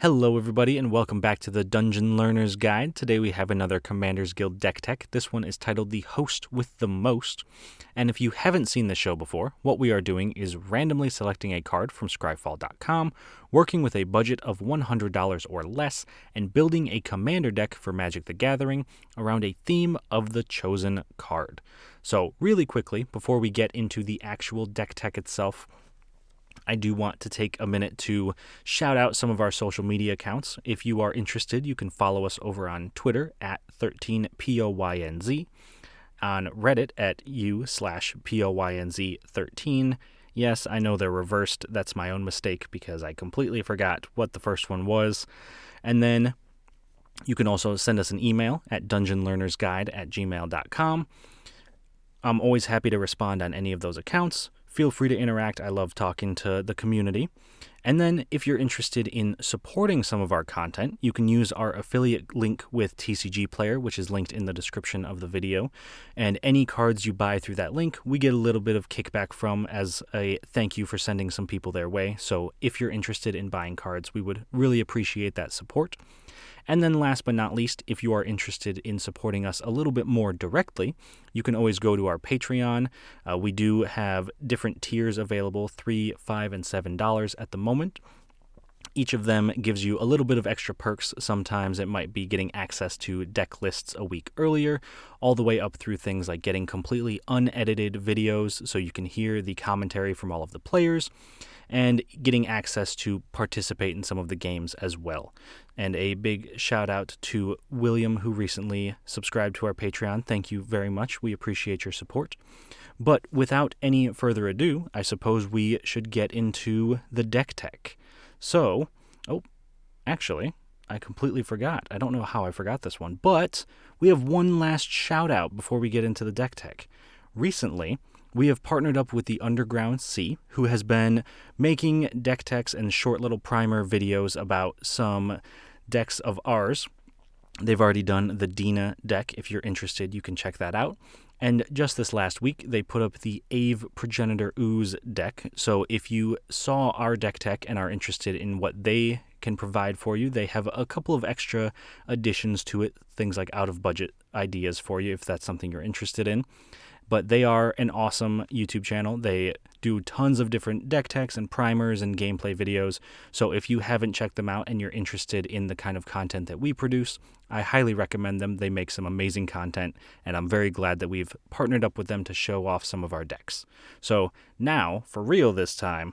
Hello everybody and welcome back to the Dungeon Learner's Guide. Today we have another Commander's Guild deck tech. This one is titled The Host with the Most. And if you haven't seen the show before, what we are doing is randomly selecting a card from scryfall.com, working with a budget of $100 or less, and building a commander deck for Magic the Gathering around a theme of the chosen card. So really quickly, before we get into the actual deck tech itself, I do want to take a minute to shout out some of our social media accounts. If you are interested, you can follow us over on Twitter at 13POYNZ, on Reddit at u/POYNZ13. Yes, I know they're reversed. That's my own mistake because I completely forgot what the first one was. And then you can also send us an email at dungeonlearnersguide@gmail.com. I'm always happy to respond on any of those accounts. Feel free to interact. I love talking to the community. And then if you're interested in supporting some of our content, you can use our affiliate link with TCG Player, which is linked in the description of the video. And any cards you buy through that link, we get a little bit of kickback from as a thank you for sending some people their way. So if you're interested in buying cards, we would really appreciate that support. And then last but not least, if you are interested in supporting us a little bit more directly, you can always go to our Patreon. We do have different tiers available, $3, $5, and $7 at the moment. Each of them gives you a little bit of extra perks. Sometimes it might be getting access to deck lists a week earlier, all the way up through things like getting completely unedited videos so you can hear the commentary from all of the players, and getting access to participate in some of the games as well. And a big shout out to William, who recently subscribed to our Patreon. Thank you very much. We appreciate your support. But without any further ado, I suppose we should get into the deck tech. So, actually, I completely forgot. I don't know how I forgot this one, but we have one last shout out before we get into the deck tech. Recently, we have partnered up with the Underground Sea, who has been making deck techs and short little primer videos about some decks of ours. They've already done the Dina deck. If you're interested, you can check that out. And just this last week, they put up the Ave Progenitor Ooze deck. So if you saw our deck tech and are interested in what they can provide for you, they have a couple of extra additions to it, things like out-of-budget ideas for you if that's something you're interested in. But they are an awesome YouTube channel. They do tons of different deck techs and primers and gameplay videos. So if you haven't checked them out and you're interested in the kind of content that we produce, I highly recommend them. They make some amazing content, and I'm very glad that we've partnered up with them to show off some of our decks. So now, for real this time,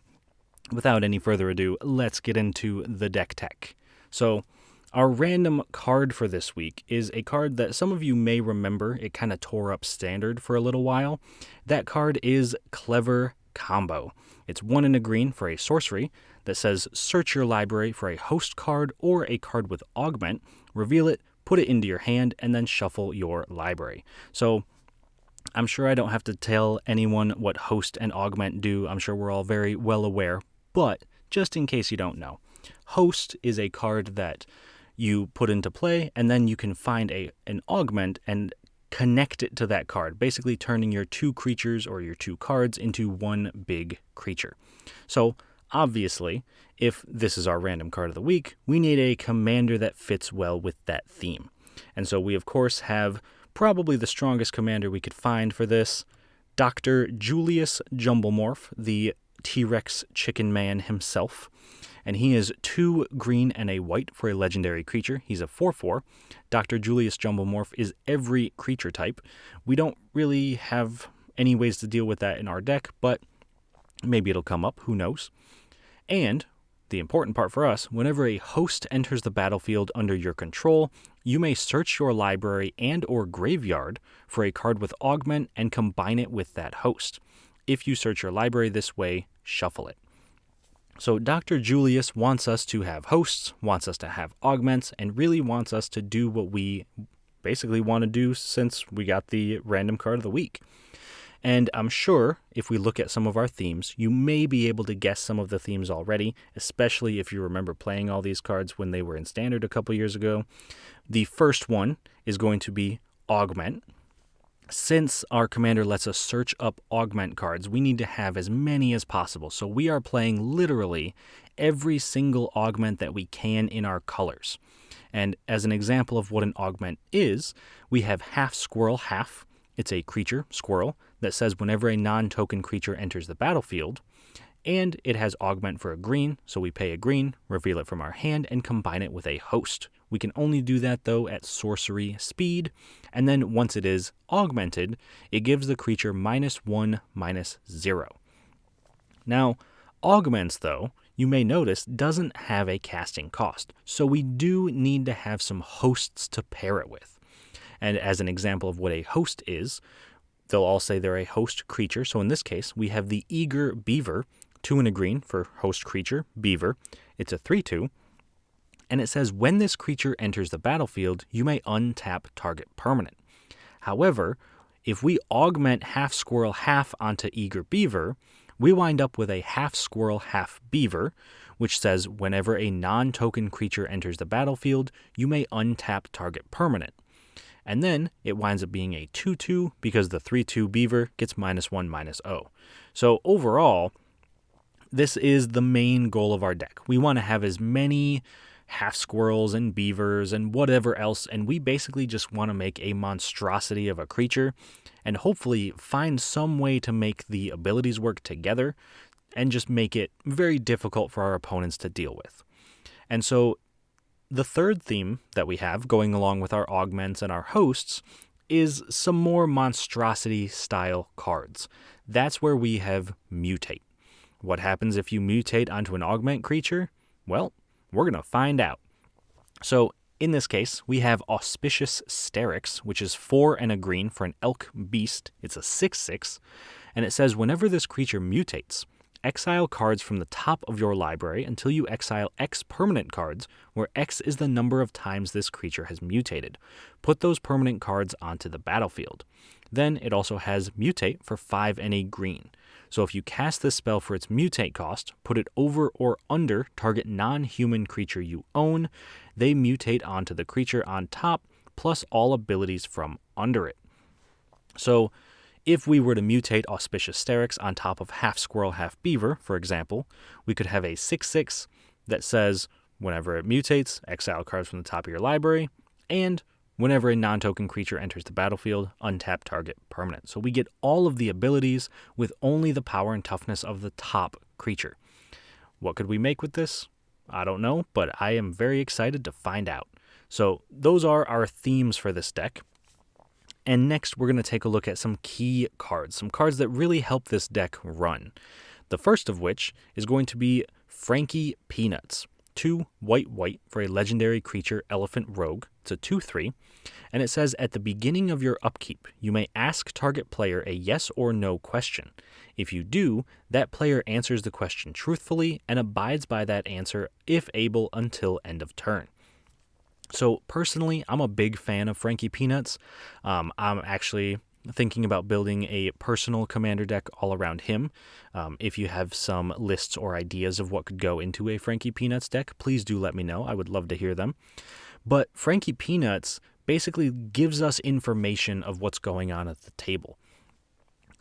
without any further ado, let's get into the deck tech. So our random card for this week is a card that some of you may remember. It kind of tore up Standard for a little while. That card is Clever Combo. It's 1 and a green for a sorcery that says search your library for a host card or a card with augment, reveal it, put it into your hand, and then shuffle your library. So I'm sure I don't have to tell anyone what host and augment do. I'm sure we're all very well aware, but just in case you don't know, host is a card that you put into play, and then you can find an augment and connect it to that card, basically turning your 2 creatures or your 2 cards into one big creature. So obviously, if this is our random card of the week, we need a commander that fits well with that theme. And so we, of course, have probably the strongest commander we could find for this, Dr. Julius Jumblemorph, the T-Rex Chicken Man himself. And he is 2 green and a white for a legendary creature. He's a 4/4. Dr. Julius Jumblemorph is every creature type. We don't really have any ways to deal with that in our deck, but maybe it'll come up. Who knows? And the important part for us, whenever a host enters the battlefield under your control, you may search your library and or graveyard for a card with augment and combine it with that host. If you search your library this way, shuffle it. So Dr. Julius wants us to have hosts, wants us to have augments, and really wants us to do what we basically want to do since we got the random card of the week. And I'm sure if we look at some of our themes, you may be able to guess some of the themes already, especially if you remember playing all these cards when they were in Standard a couple years ago. The first one is going to be augment. Since our commander lets us search up augment cards, we need to have as many as possible. So we are playing literally every single augment that we can in our colors. And as an example of what an augment is, we have half squirrel, half. It's a creature, squirrel, that says whenever a non-token creature enters the battlefield. And it has augment for a green, so we pay a green, reveal it from our hand, and combine it with a host. We can only do that, though, at sorcery speed, and then once it is augmented, it gives the creature -1, -0. Now, augments, though, you may notice, doesn't have a casting cost, so we do need to have some hosts to pair it with. And as an example of what a host is, they'll all say they're a host creature, so in this case, we have the Eager Beaver, 2 and a green for host creature, Beaver. It's a 3/2, and it says when this creature enters the battlefield, you may untap target permanent. However, if we augment half squirrel, half onto Eager Beaver, we wind up with a half squirrel, half beaver, which says whenever a non-token creature enters the battlefield, you may untap target permanent. And then it winds up being a 2/2 because the 3/2 beaver gets -1, -0. So overall, this is the main goal of our deck. We want to have as many half squirrels and beavers and whatever else, and we basically just want to make a monstrosity of a creature and hopefully find some way to make the abilities work together and just make it very difficult for our opponents to deal with. And so the third theme that we have going along with our augments and our hosts is some more monstrosity style cards. That's where we have mutate. What happens if you mutate onto an augment creature? Well, we're going to find out. So in this case, we have Auspicious Sterix, which is 4 and a green for an elk beast. It's a 6/6, and it says whenever this creature mutates, exile cards from the top of your library until you exile X permanent cards, where X is the number of times this creature has mutated. Put those permanent cards onto the battlefield. Then it also has mutate for 5 and a green. So if you cast this spell for its mutate cost, put it over or under target non-human creature you own, they mutate onto the creature on top, plus all abilities from under it. So if we were to mutate Auspicious Sterix on top of half squirrel, half beaver, for example, we could have a 6/6 that says whenever it mutates, exile cards from the top of your library, and whenever a non-token creature enters the battlefield, untap target permanent. So we get all of the abilities with only the power and toughness of the top creature. What could we make with this? I don't know, but I am very excited to find out. So those are our themes for this deck. And next, we're going to take a look at some key cards, some cards that really help this deck run. The first of which is going to be Frankie Peanuts. 2 white for a legendary creature, Elephant Rogue. It's a 2/3, and it says at the beginning of your upkeep, you may ask target player a yes or no question. If you do, that player answers the question truthfully and abides by that answer if able until end of turn. So personally, I'm a big fan of Frankie Peanuts. I'm actually thinking about building a personal commander deck all around him. If you have some lists or ideas of what could go into a Frankie Peanuts deck, please do let me know. I would love to hear them. But Frankie Peanuts basically gives us information of what's going on at the table.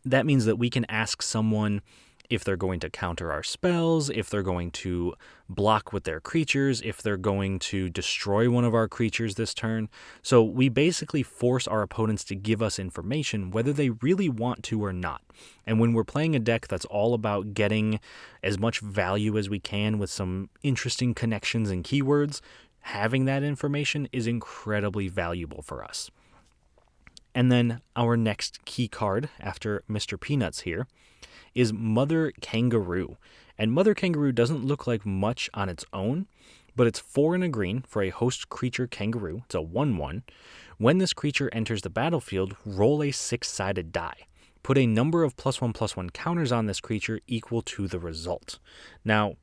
That means that we can ask someone if they're going to counter our spells, if they're going to block with their creatures, if they're going to destroy one of our creatures this turn. So we basically force our opponents to give us information whether they really want to or not. And when we're playing a deck that's all about getting as much value as we can with some interesting connections and keywords, having that information is incredibly valuable for us. And then our next key card after Mr. Peanuts here is Mother Kangaroo. And Mother Kangaroo doesn't look like much on its own, but it's 4 and a green for a host creature kangaroo. It's a 1/1. When this creature enters the battlefield, roll a 6-sided die. Put a number of +1/+1 counters on this creature equal to the result. Now,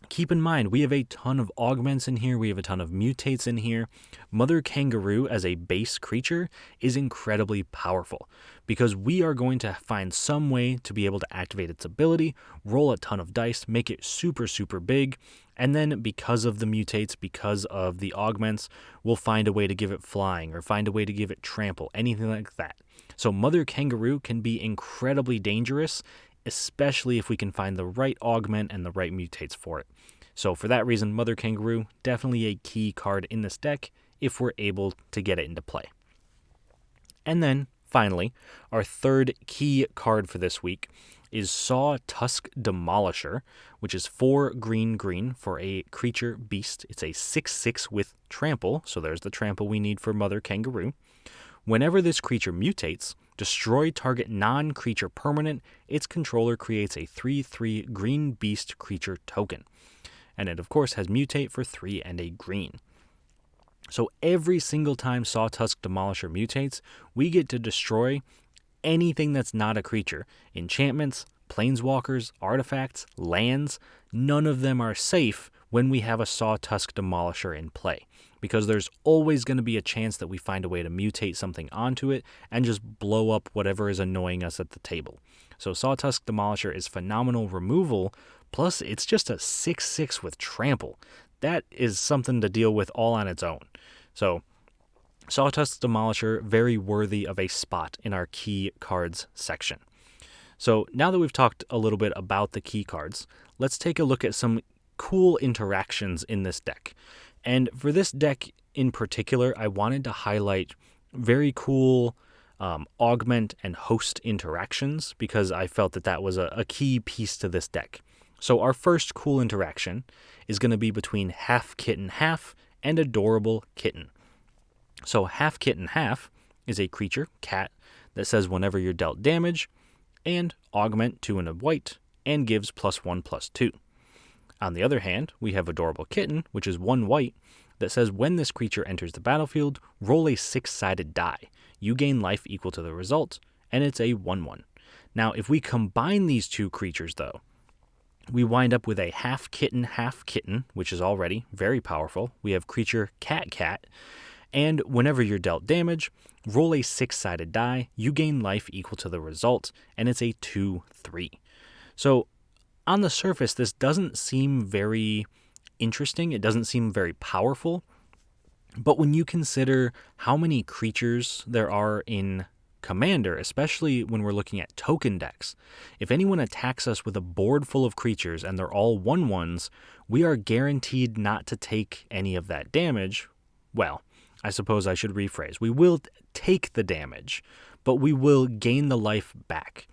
Keep in mind, we have a ton of augments in here, we have a ton of mutates in here. Mother Kangaroo as a base creature is incredibly powerful because we are going to find some way to be able to activate its ability, roll a ton of dice, make it super, super big, and then because of the mutates, because of the augments, we'll find a way to give it flying or find a way to give it trample, anything like that. So Mother Kangaroo can be incredibly dangerous, especially if we can find the right augment and the right mutates for it. So for that reason, Mother Kangaroo, definitely a key card in this deck if we're able to get it into play. And then, finally, our third key card for this week is Sawtusk Demolisher, which is 4 green for a creature beast. It's a 6/6 with trample, so there's the trample we need for Mother Kangaroo. Whenever this creature mutates, destroy target non-creature permanent, its controller creates a 3/3 green beast creature token. And it, of course, has mutate for 3 and a green. So every single time Sawtusk Demolisher mutates, we get to destroy anything that's not a creature. Enchantments, planeswalkers, artifacts, lands, none of them are safe when we have a Sawtusk Demolisher in play, because there's always going to be a chance that we find a way to mutate something onto it and just blow up whatever is annoying us at the table. So Sawtusk Demolisher is phenomenal removal, plus it's just a 6/6 with trample. That is something to deal with all on its own. So Sawtusk Demolisher, very worthy of a spot in our key cards section. So now that we've talked a little bit about the key cards, let's take a look at some cool interactions in this deck. And for this deck in particular, I wanted to highlight very cool augment and host interactions because I felt that that was a key piece to this deck. So our first cool interaction is going to be between Half Kitten Half and Adorable Kitten. So Half Kitten Half is a creature, cat, that says whenever you're dealt damage, and augment 2 and a white, and gives +1/+2. On the other hand, we have Adorable Kitten, which is 1 white, that says when this creature enters the battlefield, roll a 6-sided die. You gain life equal to the result, and it's a 1/1. Now, if we combine these two creatures, though, we wind up with a Half Kitten, which is already very powerful. We have creature Cat, and whenever you're dealt damage, roll a 6-sided die. You gain life equal to the result, and it's a 2/3. So on the surface, this doesn't seem very interesting. It doesn't seem very powerful. But when you consider how many creatures there are in Commander, especially when we're looking at token decks, if anyone attacks us with a board full of creatures and they're all 1/1s, we are guaranteed not to take any of that damage. Well, I suppose I should rephrase. We will take the damage, but we will gain the life back.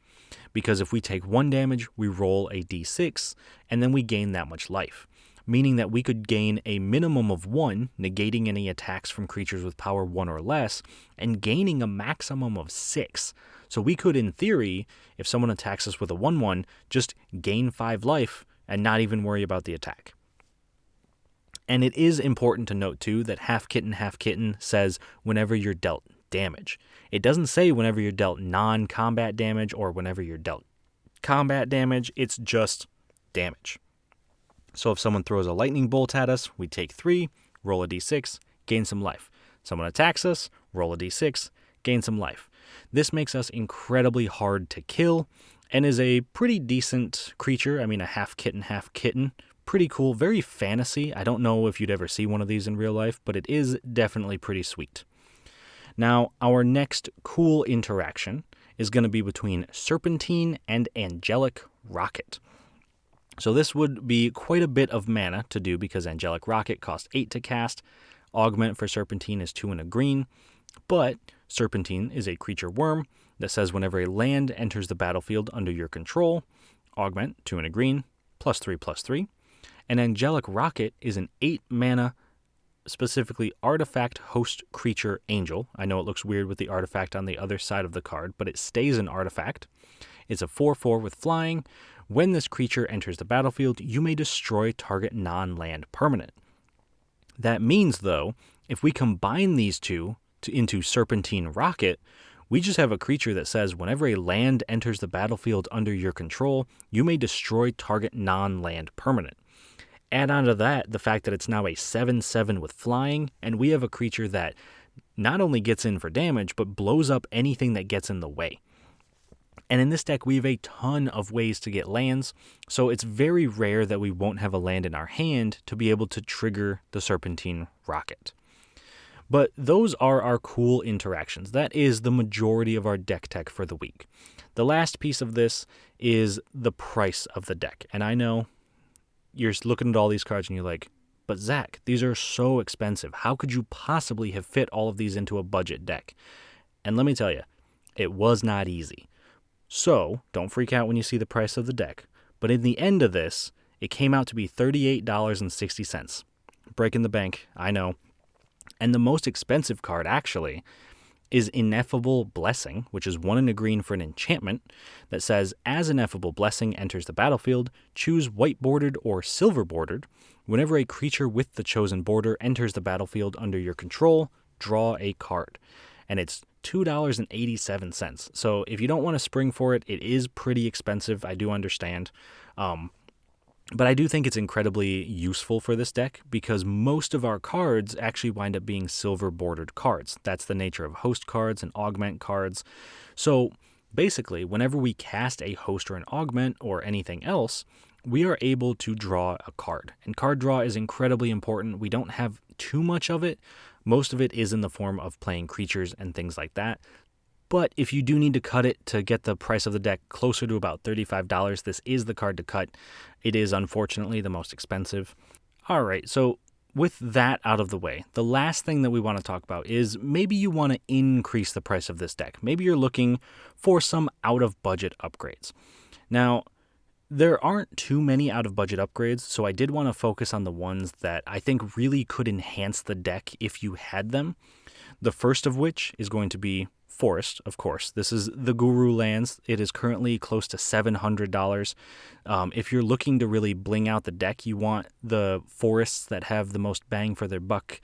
Because if we take 1 damage, we roll a d6, and then we gain that much life. Meaning that we could gain a minimum of 1, negating any attacks from creatures with power 1 or less, and gaining a maximum of 6. So we could, in theory, if someone attacks us with a 1/1, just gain 5 life and not even worry about the attack. And it is important to note, too, that Half Kitten says whenever you're dealt damage. It doesn't say whenever you're dealt non-combat damage or whenever you're dealt combat damage. It's just damage. So if someone throws a lightning bolt at us, we take 3, roll a d6, gain some life. Someone attacks us, roll a d6, gain some life. This makes us incredibly hard to kill and is a pretty decent creature. I mean, a Half Kitten. Pretty cool, very fantasy. I don't know if you'd ever see one of these in real life, but it is definitely pretty sweet. Now, our next cool interaction is going to be between Serpentine and Angelic Rocket. So this would be quite a bit of mana to do because Angelic Rocket costs 8 to cast. Augment for Serpentine is 2 and a green. But Serpentine is a creature worm that says whenever a land enters the battlefield under your control, augment 2 and a green, +3/+3. And Angelic Rocket is an 8 mana, specifically artifact host creature angel. I know it looks weird with the artifact on the other side of the card, but it stays an artifact. It's a 4/4 with flying. When this creature enters the battlefield, you may destroy target non-land permanent. That means, though, if we combine these two into Serpentine Rocket, we just have a creature that says whenever a land enters the battlefield under your control, you may destroy target non-land permanent. Add on to that the fact that it's now a 7/7 with flying, and we have a creature that not only gets in for damage, but blows up anything that gets in the way. And in this deck, we have a ton of ways to get lands, so it's very rare that we won't have a land in our hand to be able to trigger the Serpentine Rocket. But those are our cool interactions. That is the majority of our deck tech for the week. The last piece of this is the price of the deck. And I know you're looking at all these cards and you're like, but Zach, these are so expensive. How could you possibly have fit all of these into a budget deck? And let me tell you, it was not easy. So don't freak out when you see the price of the deck. But in the end of this, it came out to be $38.60. Breaking the bank, I know. And the most expensive card, actually, is Ineffable Blessing, which is 1 and a green for an enchantment that says, as Ineffable Blessing enters the battlefield, choose white bordered or silver bordered. Whenever a creature with the chosen border enters the battlefield under your control, draw a card. And it's $2.87. So if you don't want to spring for it, it is pretty expensive. I do understand. But I do think it's incredibly useful for this deck because most of our cards actually wind up being silver bordered cards. That's the nature of host cards and augment cards. So basically, whenever we cast a host or an augment or anything else, we are able to draw a card. And card draw is incredibly important. We don't have too much of it. Most of it is in the form of playing creatures and things like that. But if you do need to cut it to get the price of the deck closer to about $35, this is the card to cut. It is unfortunately the most expensive. All right, so with that out of the way, the last thing that we want to talk about is maybe you want to increase the price of this deck. Maybe you're looking for some out-of-budget upgrades. Now, there aren't too many out-of-budget upgrades, so I did want to focus on the ones that I think really could enhance the deck if you had them. The first of which is going to be Forest, of course. This is the Guru lands. It is currently close to $700. If you're looking to really bling out the deck, you want the forests that have the most bang for their buck.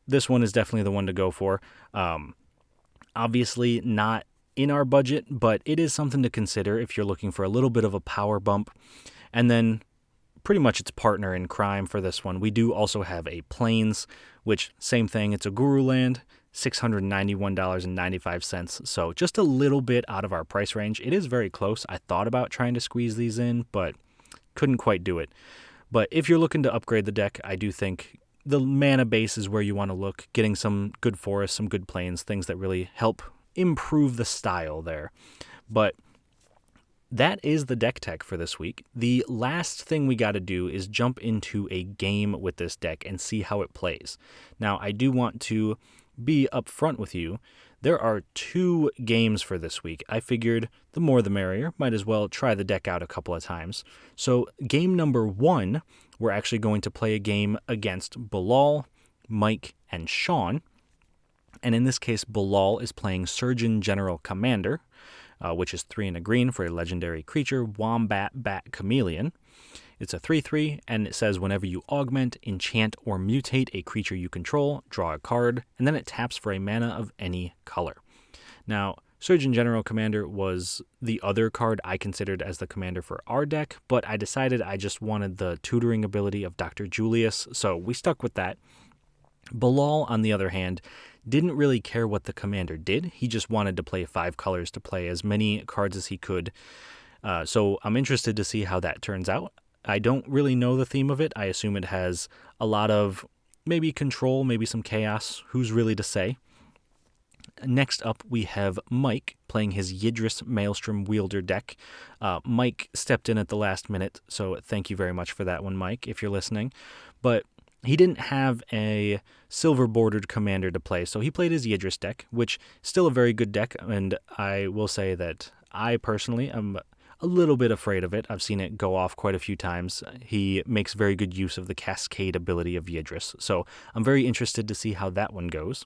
This one is definitely the one to go for. Obviously not in our budget, but it is something to consider if you're looking for a little bit of a power bump. And then pretty much its partner in crime for this one. We do also have a Plains, which same thing. It's a Guru land. $691.95, so just a little bit out of our price range. It is very close. I thought about trying to squeeze these in, but couldn't quite do it. But if you're looking to upgrade the deck, I do think the mana base is where you want to look, getting some good forests, some good plains, things that really help improve the style there. But that is the deck tech for this week. The last thing we got to do is jump into a game with this deck and see how it plays. Now, I do want to be upfront with you. There are 2 games for this week. I figured the more the merrier. Might as well try the deck out a couple of times. So game number 1, we're actually going to play a game against Bilal, Mike, and Shawn. And in this case, Bilal is playing Surgeon General Commander, which is 3 and a green for a legendary creature, Wombat Bat Chameleon. It's a 3/3, and it says whenever you augment, enchant, or mutate a creature you control, draw a card, and then it taps for a mana of any color. Now, Surgeon General Commander was the other card I considered as the commander for our deck, but I decided I just wanted the tutoring ability of Dr. Julius, so we stuck with that. Bilal, on the other hand, didn't really care what the commander did. He just wanted to play 5 colors to play as many cards as he could. So I'm interested to see how that turns out. I don't really know the theme of it. I assume it has a lot of maybe control, maybe some chaos. Who's really to say? Next up, we have Mike playing his Yidris Maelstrom Wielder deck. Mike stepped in at the last minute, so thank you very much for that one, Mike, if you're listening. But he didn't have a silver-bordered commander to play, so he played his Yidris deck, which is still a very good deck, and I will say that I personally am a little bit afraid of it. I've seen it go off quite a few times. He makes very good use of the Cascade ability of Yidris, so I'm very interested to see how that one goes.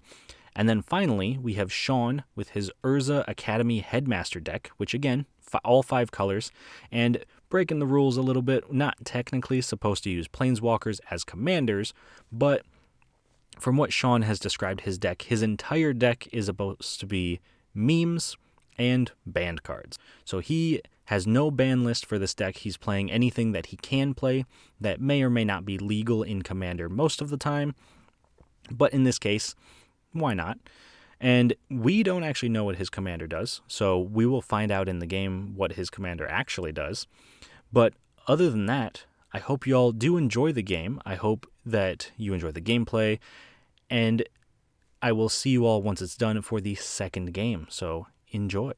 And then finally, we have Shawn with his Urza Academy Headmaster deck, which again, all 5 colors, and breaking the rules a little bit, not technically supposed to use Planeswalkers as commanders, but from what Shawn has described his deck, his entire deck is supposed to be memes and banned cards. So he has no ban list for this deck. He's playing anything that he can play that may or may not be legal in Commander most of the time, but in this case, why not? And we don't actually know what his commander does, so we will find out in the game what his commander actually does. But other than that, I hope you all do enjoy the game. I hope that you enjoy the gameplay, and I will see you all once it's done for the second game, so enjoy.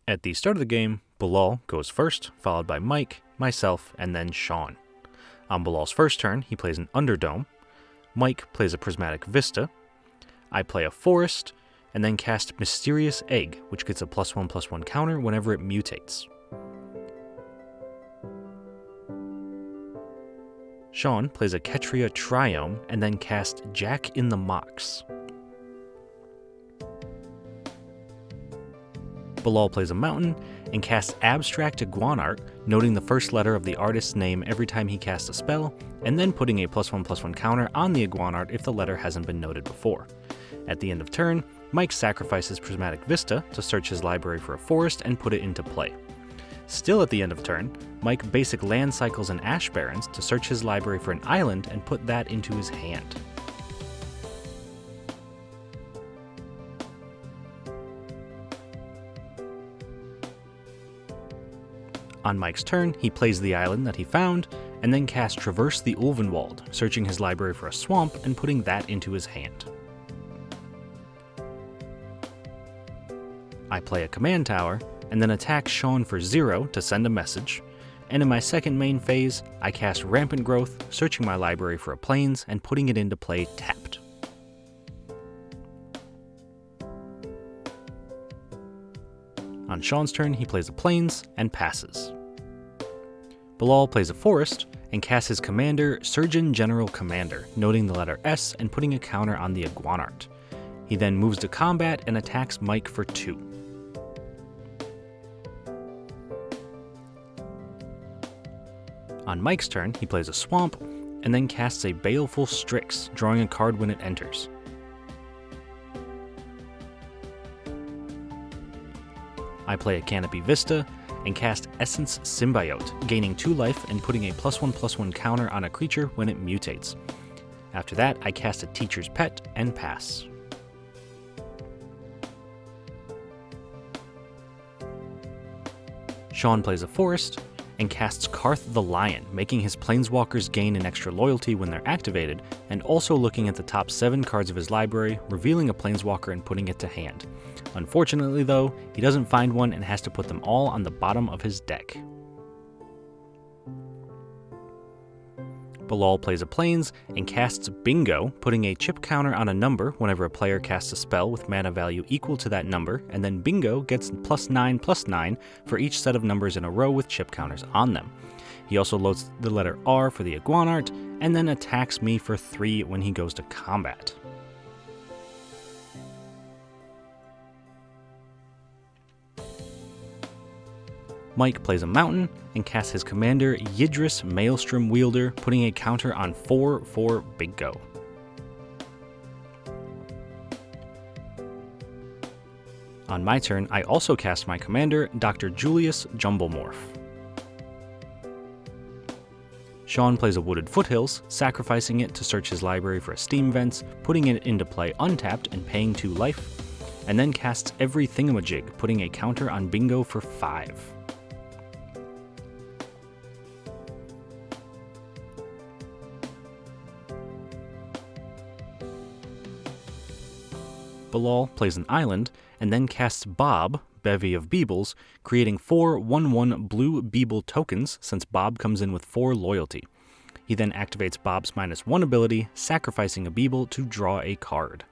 At the start of the game, Bilal goes first, followed by Mike, myself, and then Shawn. On Bilal's first turn, he plays an Underdome. Mike plays a Prismatic Vista. I play a Forest, and then cast Mysterious Egg, which gets a +1/+1 counter whenever it mutates. Shawn plays a Ketria Triome, and then casts Jack in the Mox. Bilal plays a Mountain, and casts Abstract Iguanart, noting the first letter of the artist's name every time he casts a spell, and then putting a +1/+1 counter on the Iguanart if the letter hasn't been noted before. At the end of turn, Mike sacrifices Prismatic Vista to search his library for a forest and put it into play. Still at the end of turn, Mike basic land cycles and Ash Barrens to search his library for an island and put that into his hand. On Mike's turn, he plays the island that he found, and then casts Traverse the Ulvenwald, searching his library for a swamp and putting that into his hand. I play a command tower, and then attack Shawn for 0 to send a message, and in my second main phase, I cast Rampant Growth, searching my library for a plains and putting it into play tapped. On Shawn's turn, he plays a plains and passes. Bilal plays a forest and casts his commander, Surgeon General Commander, noting the letter S and putting a counter on the Iguanart. He then moves to combat and attacks Mike for 2. On Mike's turn, he plays a swamp and then casts a Baleful Strix, drawing a card when it enters. I play a Canopy Vista and cast Essence Symbiote, gaining 2 life and putting a +1/+1 counter on a creature when it mutates. After that, I cast a Teacher's Pet and pass. Shawn plays a forest and casts Karth the Lion, making his planeswalkers gain an extra loyalty when they're activated, and also looking at the top 7 cards of his library, revealing a planeswalker and putting it to hand. Unfortunately though, he doesn't find one and has to put them all on the bottom of his deck. Bilal plays a plains and casts Bingo, putting a chip counter on a number whenever a player casts a spell with mana value equal to that number, and then Bingo gets +9/+9 for each set of numbers in a row with chip counters on them. He also loads the letter R for the Iguanart, and then attacks me for 3 when he goes to combat. Mike plays a mountain and casts his commander, Yidris Maelstrom Wielder, putting a counter on 4 for Bingo. On my turn, I also cast my commander, Dr. Julius Jumblemorph. Shawn plays a Wooded Foothills, sacrificing it to search his library for a Steam Vents, putting it into play untapped and paying 2 life, and then casts Every Thingamajig, putting a counter on Bingo for 5. Bilal plays an island, and then casts Bob, Bevy of Beebles, creating 4 1/1 blue Beeble tokens since Bob comes in with 4 loyalty. He then activates Bob's -1 ability, sacrificing a Beeble to draw a card.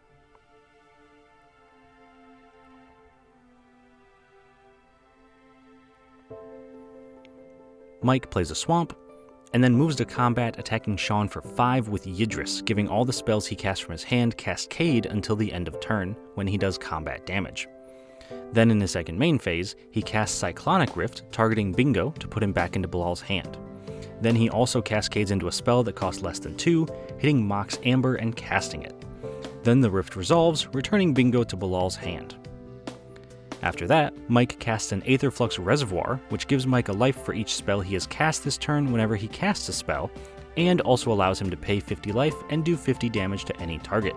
Mike plays a swamp, and then moves to combat, attacking Shawn for 5 with Yidris, giving all the spells he casts from his hand Cascade until the end of turn, when he does combat damage. Then in his second main phase, he casts Cyclonic Rift, targeting Bingo to put him back into Bilal's hand. Then he also cascades into a spell that costs less than 2, hitting Mox Amber and casting it. Then the Rift resolves, returning Bingo to Bilal's hand. After that, Mike casts an Aetherflux Reservoir, which gives Mike a life for each spell he has cast this turn whenever he casts a spell, and also allows him to pay 50 life and do 50 damage to any target.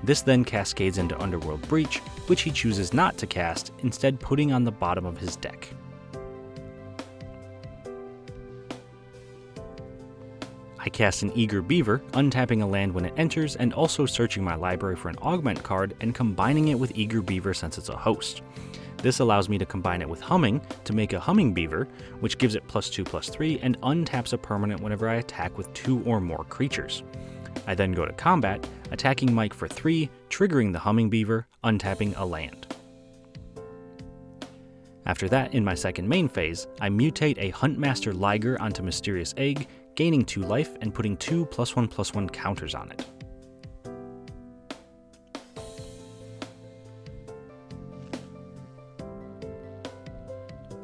This then cascades into Underworld Breach, which he chooses not to cast, instead putting on the bottom of his deck. I cast an Eager Beaver, untapping a land when it enters and also searching my library for an augment card and combining it with Eager Beaver since it's a host. This allows me to combine it with Humming to make a Humming Beaver, which gives it +2/+3 and untaps a permanent whenever I attack with 2 or more creatures. I then go to combat, attacking Mike for 3, triggering the Humming Beaver, untapping a land. After that, in my second main phase, I mutate a Huntmaster Liger onto Mysterious Egg, gaining 2 life and putting 2 +1/+1 counters on it.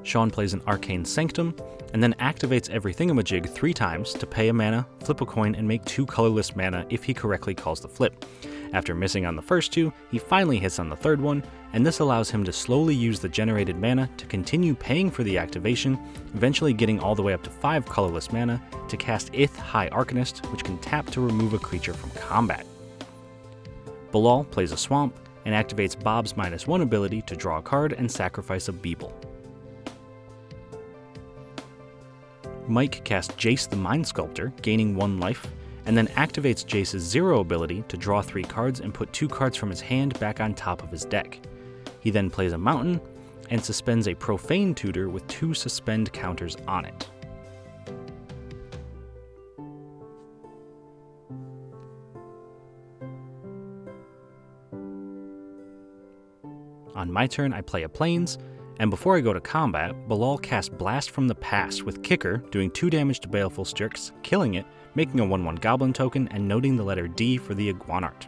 Shawn plays an Arcane Sanctum, and then activates every thingamajig 3 times to pay a mana, flip a coin, and make 2 colorless mana if he correctly calls the flip. After missing on the first 2, he finally hits on the third one, and this allows him to slowly use the generated mana to continue paying for the activation, eventually getting all the way up to 5 colorless mana to cast Ith High Arcanist, which can tap to remove a creature from combat. Bilal plays a Swamp, and activates Bob's -1 ability to draw a card and sacrifice a Beeble. Mike casts Jace the Mind Sculptor, gaining 1 life, and then activates Jace's 0 ability to draw 3 cards and put 2 cards from his hand back on top of his deck. He then plays a Mountain, and suspends a Profane Tutor with 2 suspend counters on it. On my turn, I play a Plains, and before I go to combat, Bilal casts Blast from the Past with Kicker, doing 2 damage to Baleful Strix, killing it, making a 1/1 Goblin token, and noting the letter D for the Iguanart.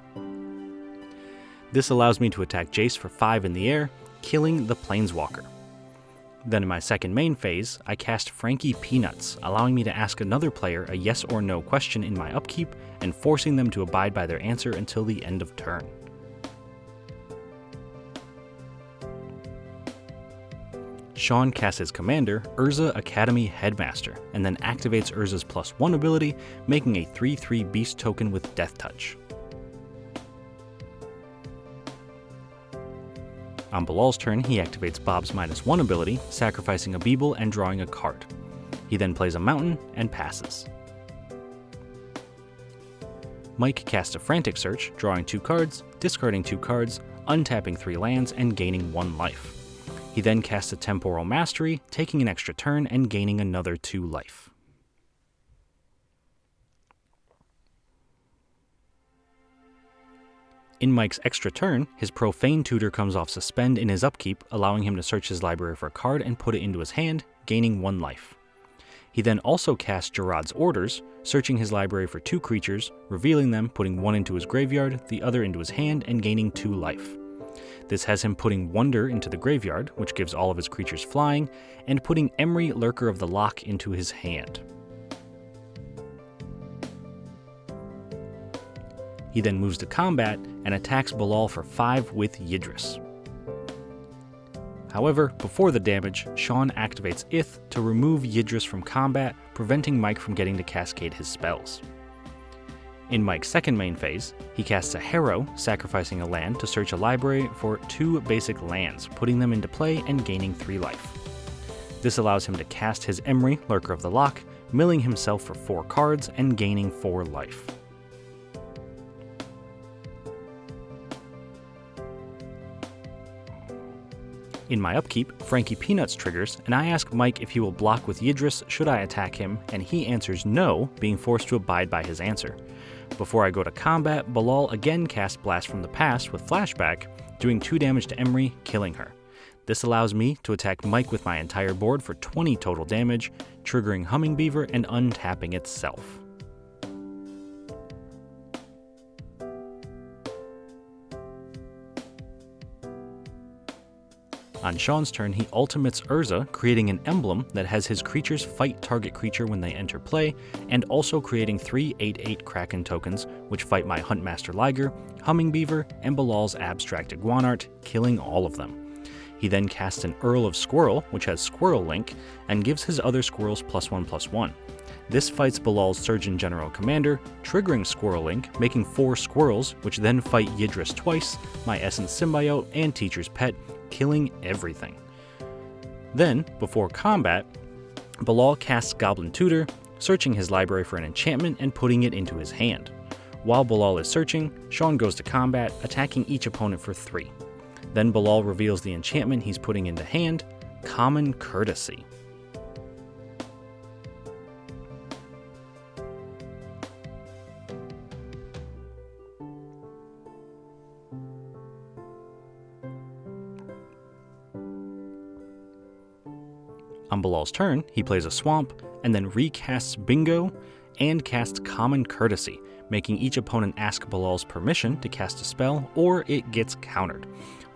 This allows me to attack Jace for 5 in the air, killing the Planeswalker. Then in my second main phase, I cast Frankie Peanuts, allowing me to ask another player a yes or no question in my upkeep, and forcing them to abide by their answer until the end of turn. Shawn casts his commander, Urza Academy Headmaster, and then activates Urza's +1 ability, making a 3/3 beast token with Death Touch. On Bilal's turn, he activates Bob's -1 ability, sacrificing a Beeble and drawing a card. He then plays a Mountain and passes. Mike casts a Frantic Search, drawing 2 cards, discarding 2 cards, untapping 3 lands, and gaining 1 life. He then casts a Temporal Mastery, taking an extra turn and gaining another 2 life. In Mike's extra turn, his Profane Tutor comes off suspend in his upkeep, allowing him to search his library for a card and put it into his hand, gaining 1 life. He then also casts Gerard's Orders, searching his library for 2 creatures, revealing them, putting 1 into his graveyard, the other into his hand, and gaining 2 life. This has him putting Wonder into the graveyard, which gives all of his creatures flying, and putting Emry, Lurker of the Loch, into his hand. He then moves to combat and attacks Bilal for 5 with Yidris. However, before the damage, Shawn activates Ith to remove Yidris from combat, preventing Mike from getting to cascade his spells. In Mike's second main phase, he casts a Harrow, sacrificing a land to search a library for 2 basic lands, putting them into play and gaining 3 life. This allows him to cast his Emry, Lurker of the Loch, milling himself for 4 cards and gaining 4 life. In my upkeep, Frankie Peanuts triggers, and I ask Mike if he will block with Yidris should I attack him, and he answers no, being forced to abide by his answer. Before I go to combat, Bilal again casts Blast from the Past with Flashback, doing 2 damage to Emry, killing her. This allows me to attack Mike with my entire board for 20 total damage, triggering Humming Beaver and untapping itself. On Shawn's turn, he ultimates Urza, creating an emblem that has his creatures fight target creature when they enter play, and also creating 3 8/8 Kraken tokens, which fight my Huntmaster Liger, Humming Beaver, and Bilal's Abstract Iguanart, killing all of them. He then casts an Earl of Squirrel, which has Squirrel Link, and gives his other squirrels +1/+1. This fights Bilal's Surgeon General Commander, triggering Squirrel Link, making 4 squirrels, which then fight Yidris twice, my Essence Symbiote, and Teacher's Pet, killing everything. Then, before combat, Bilal casts Goblin Tutor, searching his library for an enchantment and putting it into his hand. While Bilal is searching, Shawn goes to combat, attacking each opponent for 3. Then Bilal reveals the enchantment he's putting into hand, Common Courtesy. On Bilal's turn, he plays a Swamp, and then recasts Bingo and casts Common Courtesy, making each opponent ask Bilal's permission to cast a spell, or it gets countered.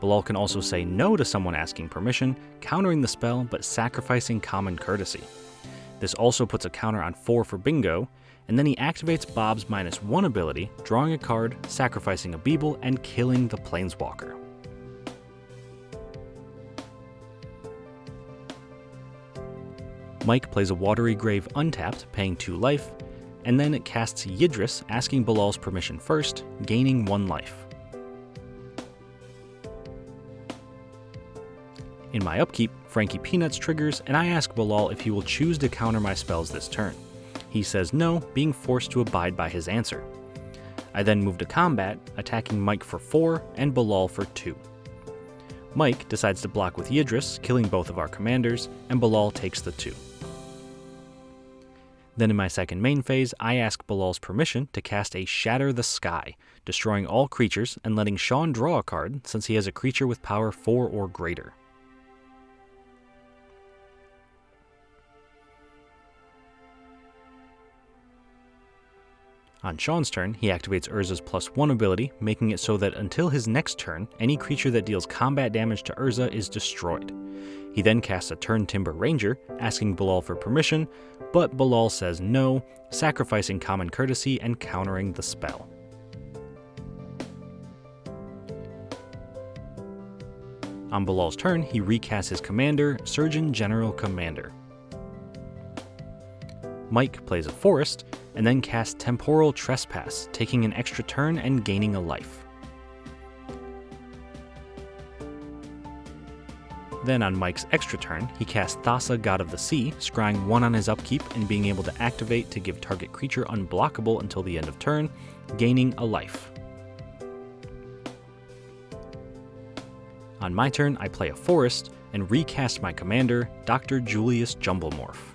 Bilal can also say no to someone asking permission, countering the spell but sacrificing Common Courtesy. This also puts a counter on 4 for Bingo, and then he activates Bob's -1 ability, drawing a card, sacrificing a Beeble, and killing the Planeswalker. Mike plays a Watery Grave untapped, paying 2 life, and then it casts Yidris, asking Bilal's permission first, gaining 1 life. In my upkeep, Frankie Peanuts triggers, and I ask Bilal if he will choose to counter my spells this turn. He says no, being forced to abide by his answer. I then move to combat, attacking Mike for 4 and Bilal for 2. Mike decides to block with Yidris, killing both of our commanders, and Bilal takes the 2. Then in my second main phase, I ask Bilal's permission to cast a Shatter the Sky, destroying all creatures and letting Shawn draw a card since he has a creature with power 4 or greater. On Shawn's turn, he activates Urza's +1 ability, making it so that until his next turn, any creature that deals combat damage to Urza is destroyed. He then casts a Turn Timber Ranger, asking Bilal for permission, but Bilal says no, sacrificing Common Courtesy and countering the spell. On Bilal's turn, he recasts his commander, Surgeon General Commander. Mike plays a Forest, and then casts Temporal Trespass, taking an extra turn and gaining a life. Then on Mike's extra turn, he casts Thassa, God of the Sea, scrying 1 on his upkeep and being able to activate to give target creature unblockable until the end of turn, gaining a life. On my turn, I play a Forest and recast my commander, Dr. Julius Jumblemorph.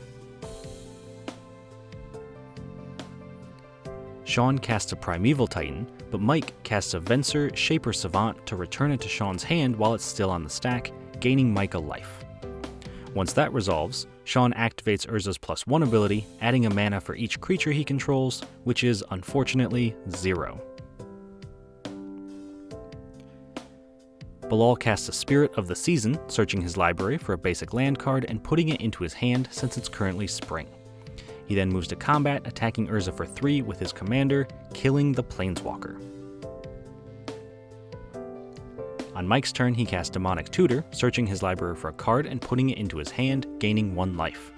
Shawn casts a Primeval Titan, but Mike casts a Venser Shaper Savant to return it to Shawn's hand while it's still on the stack, gaining Mike a life. Once that resolves, Shawn activates Urza's +1 ability, adding a mana for each creature he controls, which is, unfortunately, 0. Bilal casts a Spirit of the Season, searching his library for a basic land card and putting it into his hand since it's currently spring. He then moves to combat, attacking Urza for 3 with his commander, killing the Planeswalker. On Mike's turn, he casts Demonic Tutor, searching his library for a card and putting it into his hand, gaining 1 life.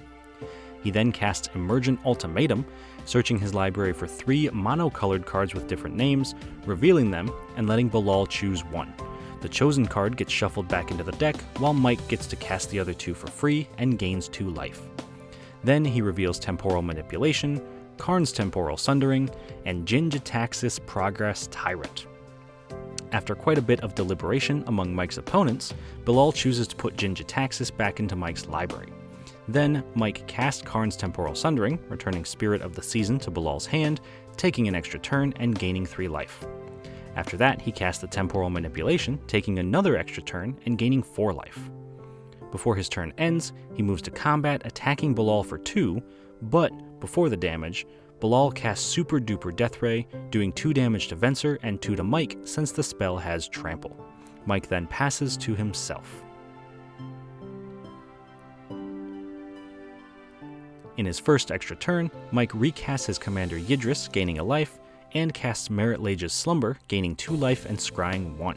He then casts Emergent Ultimatum, searching his library for 3 mono-colored cards with different names, revealing them, and letting Bilal choose 1. The chosen card gets shuffled back into the deck, while Mike gets to cast the other 2 for free and gains 2 life. Then he reveals Temporal Manipulation, Karn's Temporal Sundering, and Jin-Gitaxias Progress Tyrant. After quite a bit of deliberation among Mike's opponents, Bilal chooses to put Jin-Gitaxias back into Mike's library. Then, Mike casts Karn's Temporal Sundering, returning Spirit of the Season to Bilal's hand, taking an extra turn and gaining 3 life. After that, he casts the Temporal Manipulation, taking another extra turn and gaining 4 life. Before his turn ends, he moves to combat, attacking Bilal for 2, but before the damage, Bilal casts Super Duper Death Ray, doing 2 damage to Venser and 2 to Mike since the spell has Trample. Mike then passes to himself. In his first extra turn, Mike recasts his commander Yidris, gaining a life, and casts Merit Lage's Slumber, gaining 2 life and scrying 1.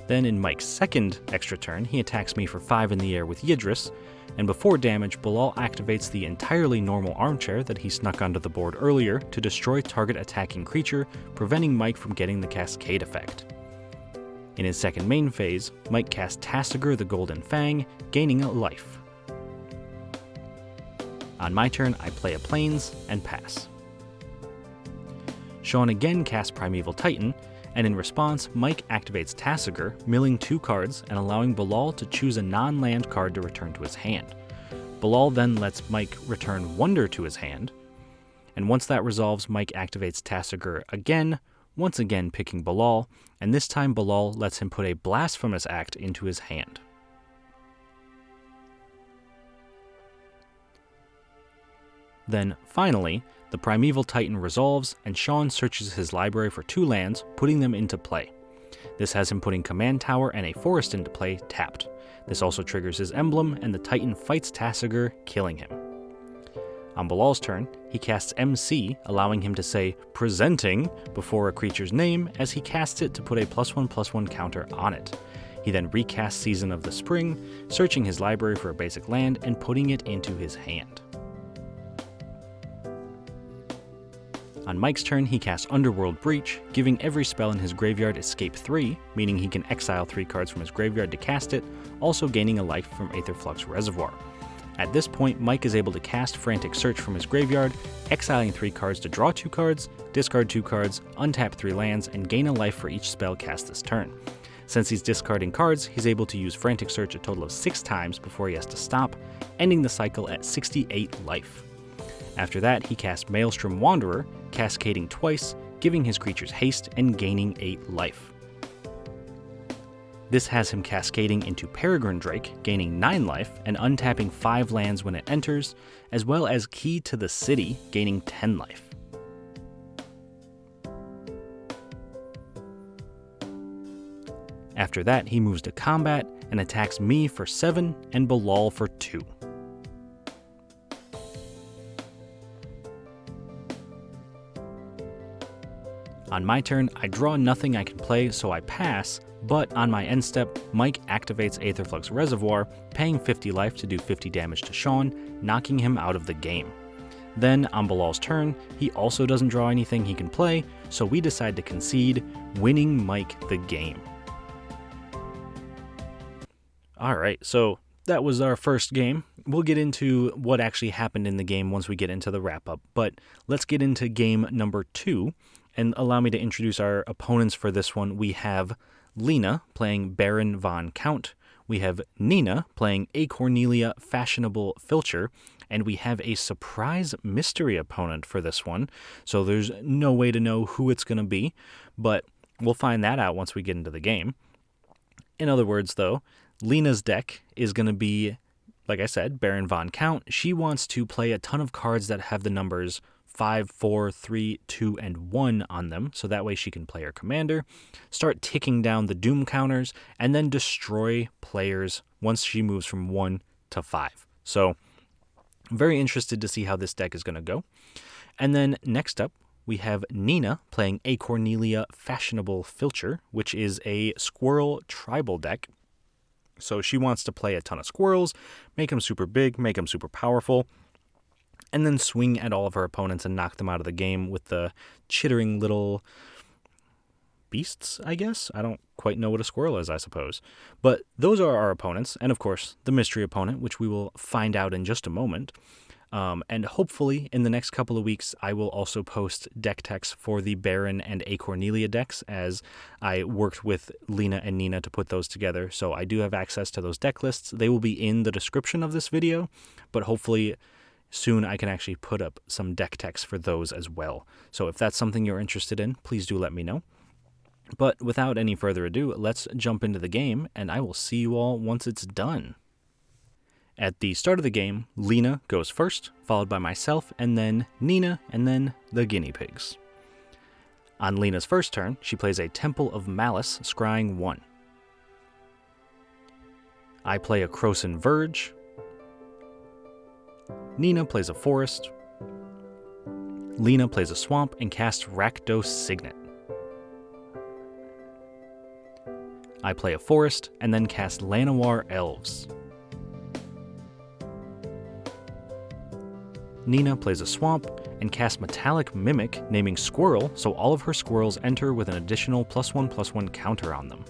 Then in Mike's second extra turn, he attacks me for 5 in the air with Yidris, and before damage, Bilal activates the entirely normal armchair that he snuck onto the board earlier to destroy target attacking creature, preventing Mike from getting the Cascade effect. In his second main phase, Mike casts Tasigur the Golden Fang, gaining a life. On my turn, I play a Plains and pass. Shawn again casts Primeval Titan, and in response, Mike activates Tasigur, milling 2 cards and allowing Bilal to choose a non-land card to return to his hand. Bilal then lets Mike return Wonder to his hand, and once that resolves, Mike activates Tasigur again, once again picking Bilal, and this time Bilal lets him put a Blasphemous Act into his hand. Then, finally, the Primeval Titan resolves, and Shawn searches his library for 2 lands, putting them into play. This has him putting Command Tower and a Forest into play, tapped. This also triggers his emblem, and the Titan fights Tasigur, killing him. On Bilal's turn, he casts MC, allowing him to say "presenting" before a creature's name, as he casts it to put a +1/+1 counter on it. He then recasts Season of the Spring, searching his library for a basic land and putting it into his hand. On Mike's turn, he casts Underworld Breach, giving every spell in his graveyard Escape 3, meaning he can exile 3 cards from his graveyard to cast it, also gaining a life from Aetherflux Reservoir. At this point, Mike is able to cast Frantic Search from his graveyard, exiling 3 cards to draw 2 cards, discard 2 cards, untap 3 lands, and gain a life for each spell cast this turn. Since he's discarding cards, he's able to use Frantic Search a total of 6 times before he has to stop, ending the cycle at 68 life. After that, he casts Maelstrom Wanderer, cascading twice, giving his creatures haste and gaining 8 life. This has him cascading into Peregrine Drake, gaining 9 life and untapping 5 lands when it enters, as well as Key to the City, gaining 10 life. After that, he moves to combat and attacks me for 7 and Bilal for 2. On my turn, I draw nothing I can play, so I pass, but on my end step, Mike activates Aetherflux Reservoir, paying 50 life to do 50 damage to Shawn, knocking him out of the game. Then, on Bilal's turn, he also doesn't draw anything he can play, so we decide to concede, winning Mike the game. Alright, so that was our first game. We'll get into what actually happened in the game once we get into the wrap-up, but let's get into game number 2, and allow me to introduce our opponents for this one. We have Lena playing Baron von Count, we have Nina playing A Cornelia Fashionable Filcher, and we have a surprise mystery opponent for this one, so there's no way to know who it's going to be, but we'll find that out once we get into the game. In other words, though, Lena's deck is going to be, like I said, Baron von Count. She wants to play a ton of cards that have the numbers 5, 4, 3, 2, and 1 on them, so that way she can play her commander, start ticking down the doom counters, and then destroy players once she moves from 1 to 5. So, I'm very interested to see how this deck is going to go. And then next up, we have Nina playing A Cornelia Fashionable Filcher, which is a squirrel tribal deck. So she wants to play a ton of squirrels, make them super big, make them super powerful, and then swing at all of her opponents and knock them out of the game with the chittering little beasts, I guess? I don't quite know what a squirrel is, I suppose. But those are our opponents, and of course, the mystery opponent, which we will find out in just a moment. And hopefully, in the next couple of weeks, I will also post deck techs for the Baron and A Cornelia decks, as I worked with Lena and Nina to put those together. So I do have access to those deck lists. They will be in the description of this video, but hopefully soon I can actually put up some deck techs for those as well. So if that's something you're interested in, please do let me know. But without any further ado, let's jump into the game, and I will see you all once it's done. At the start of the game, Lena goes first, followed by myself, and then Nina, and then the guinea pigs. On Lena's first turn, she plays a Temple of Malice, scrying 1. I play a Krosan Verge. Nina plays a Forest. Lena plays a Swamp and casts Rakdos Signet. I play a forest, and then cast Llanowar Elves. Lena plays a swamp, and casts Metallic Mimic, naming Squirrel, so all of her squirrels enter with an additional +1/+1 counter on them.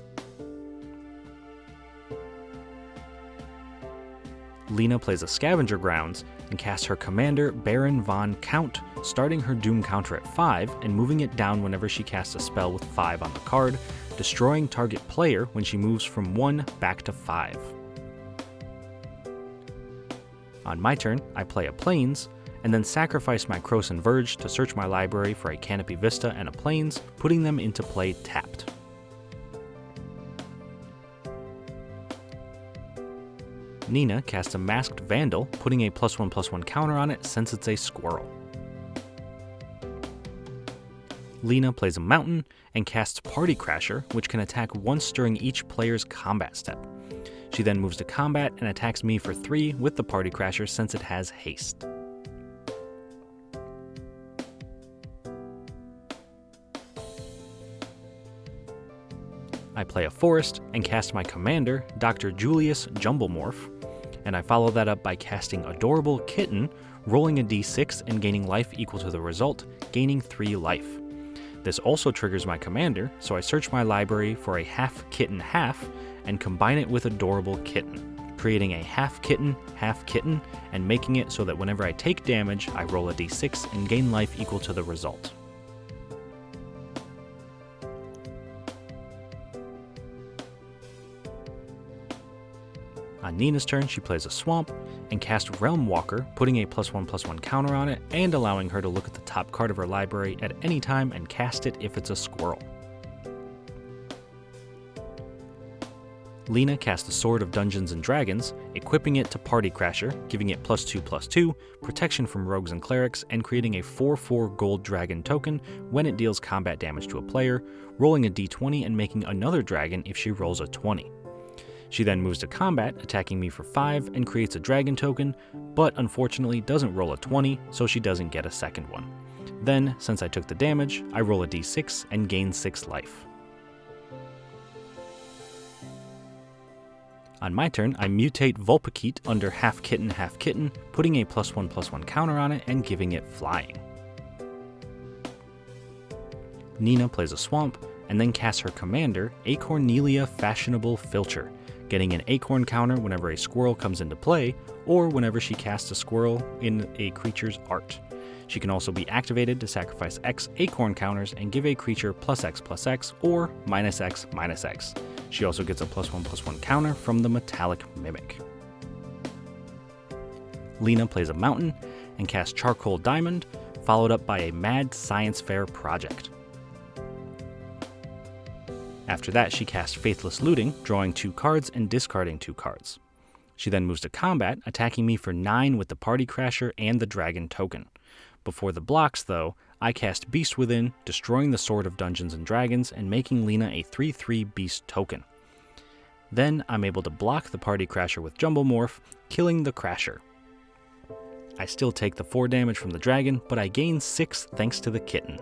Lena plays a Scavenger Grounds, and casts her commander, Baron von Count, starting her Doom counter at 5, and moving it down whenever she casts a spell with 5 on the card, destroying target player when she moves from 1 back to 5. On my turn, I play a Plains, and then sacrifice my Krosan Verge to search my library for a Canopy Vista and a Plains, putting them into play tapped. Lena casts a Masked Vandal, putting a +1/+1 counter on it since it's a squirrel. Lena plays a Mountain and casts Party Crasher, which can attack once during each player's combat step. She then moves to combat and attacks me for 3 with the Party Crasher since it has haste. I play a forest and cast my commander, Dr. Julius Jumblemorph, and I follow that up by casting Adorable Kitten, rolling a d6 and gaining life equal to the result, gaining 3 life. This also triggers my commander, so I search my library for a half kitten half and combine it with Adorable Kitten, creating a half kitten, and making it so that whenever I take damage, I roll a d6 and gain life equal to the result. On Nina's turn, she plays a swamp and casts Realm Walker, putting a +1/+1 counter on it and allowing her to look at the top card of her library at any time and cast it if it's a squirrel. Lena casts the Sword of Dungeons and Dragons, equipping it to Party Crasher, giving it +2/+2, protection from rogues and clerics, and creating a 4/4 gold dragon token when it deals combat damage to a player, rolling a d20 and making another dragon if she rolls a 20. She then moves to combat, attacking me for 5 and creates a dragon token, but unfortunately doesn't roll a 20, so she doesn't get a second one. Then, since I took the damage, I roll a d6 and gain 6 life. On my turn, I mutate Vulpikeet under half kitten, putting a +1/+1 counter on it and giving it flying. Lena plays a swamp, and then casts her commander, Acornelia Fashionable Filcher, getting an acorn counter whenever a squirrel comes into play, or whenever she casts a squirrel in a creature's art. She can also be activated to sacrifice X acorn counters and give a creature +X/+X or -X/-X. She also gets a +1/+1 counter from the Metallic Mimic. Lena plays a mountain and casts Charcoal Diamond, followed up by a Mad Science Fair project. After that, she casts Faithless Looting, drawing 2 cards and discarding 2 cards. She then moves to combat, attacking me for 9 with the Party Crasher and the Dragon token. Before the blocks, though, I cast Beast Within, destroying the Sword of Dungeons and Dragons and making Lena a 3/3 Beast token. Then I'm able to block the Party Crasher with Jumblemorph, killing the Crasher. I still take the 4 damage from the dragon, but I gain 6 thanks to the kitten.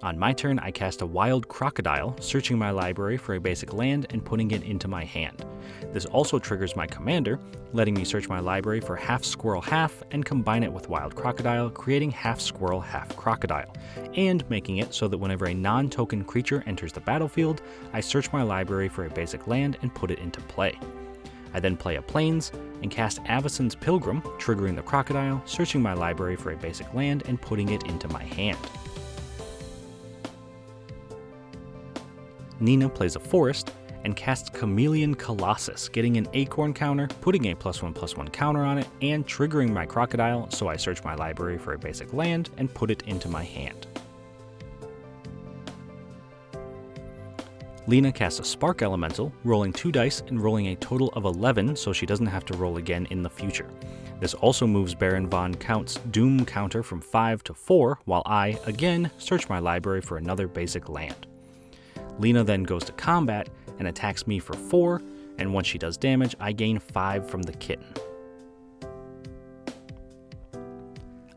On my turn, I cast a Wild Crocodile, searching my library for a basic land and putting it into my hand. This also triggers my commander, letting me search my library for half squirrel half and combine it with Wild Crocodile, creating half squirrel half crocodile, and making it so that whenever a non-token creature enters the battlefield, I search my library for a basic land and put it into play. I then play a Plains and cast Avacyn's Pilgrim, triggering the crocodile, searching my library for a basic land and putting it into my hand. Lena plays a forest and casts Chameleon Colossus, getting an acorn counter, putting a +1/+1 counter on it, and triggering my crocodile, so I search my library for a basic land and put it into my hand. Lena casts a Spark Elemental, rolling 2 dice and rolling a total of 11 so she doesn't have to roll again in the future. This also moves Baron von Count's Doom counter from 5 to 4, while I, again, search my library for another basic land. Lena then goes to combat and attacks me for 4, and once she does damage, I gain 5 from the kitten.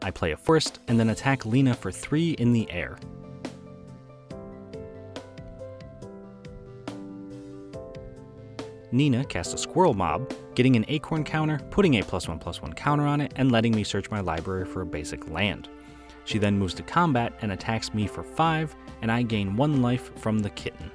I play a forest and then attack Lena for 3 in the air. Nina casts a squirrel mob, getting an acorn counter, putting a +1/+1 counter on it, and letting me search my library for a basic land. She then moves to combat and attacks me for 5, and I gain 1 life from the kitten.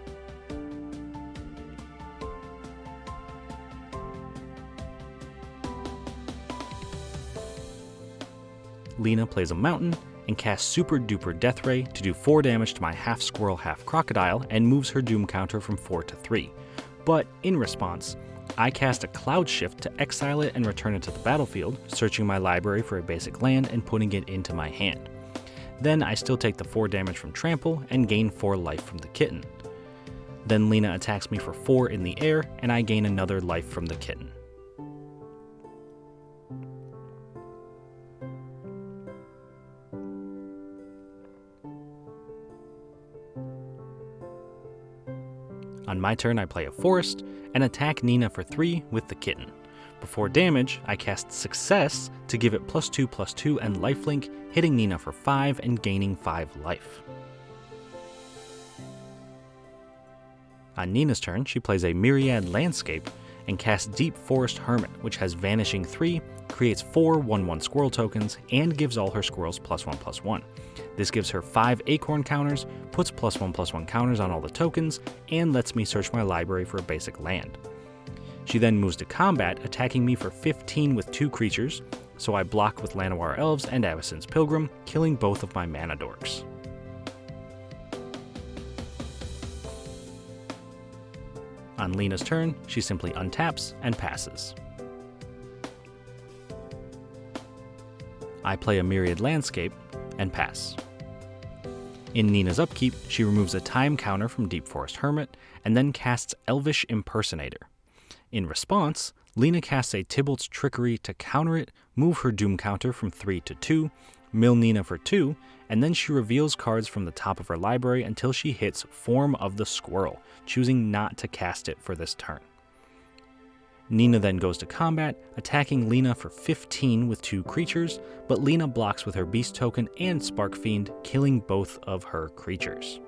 Lena plays a mountain and casts Super Duper Death Ray to do 4 damage to my half squirrel, half crocodile, and moves her doom counter from 4 to 3. But in response, I cast a Cloud Shift to exile it and return it to the battlefield, searching my library for a basic land and putting it into my hand. Then I still take the 4 damage from Trample and gain 4 life from the kitten. Then Lena attacks me for 4 in the air, and I gain another life from the kitten. On my turn, I play a forest and attack Nina for 3 with the kitten. Before damage, I cast Success to give it +2/+2 and lifelink, hitting Nina for 5 and gaining 5 life. On Nina's turn, she plays a Myriad Landscape and casts Deep Forest Hermit, which has Vanishing 3, creates 4 1/1 squirrel tokens, and gives all her squirrels +1/+1. This gives her 5 acorn counters, puts +1/+1 counters on all the tokens, and lets me search my library for a basic land. She then moves to combat, attacking me for 15 with 2 creatures, so I block with Llanowar Elves and Avacyn's Pilgrim, killing both of my mana dorks. On Lena's turn, she simply untaps and passes. I play a Myriad Landscape and pass. In Nina's upkeep, she removes a time counter from Deep Forest Hermit and then casts Elvish Impersonator. In response, Lena casts a Tybalt's Trickery to counter it, move her Doom counter from 3 to 2, mill Nina for 2, and then she reveals cards from the top of her library until she hits Form of the Squirrel, choosing not to cast it for this turn. Nina then goes to combat, attacking Lena for 15 with 2 creatures, but Lena blocks with her Beast token and Spark Fiend, killing both of her creatures.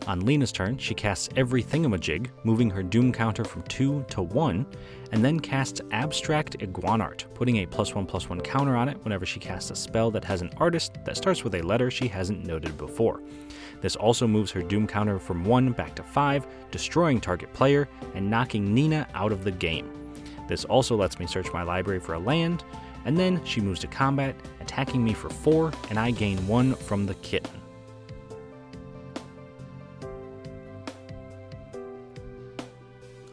On Lena's turn, she casts every thingamajig, moving her Doom counter from 2 to 1, and then casts Abstract Iguanart, putting a +1/+1 counter on it whenever she casts a spell that has an artist that starts with a letter she hasn't noted before. This also moves her Doom counter from 1 back to 5, destroying target player and knocking Nina out of the game. This also lets me search my library for a land, and then she moves to combat, attacking me for 4, and I gain 1 from the kitten.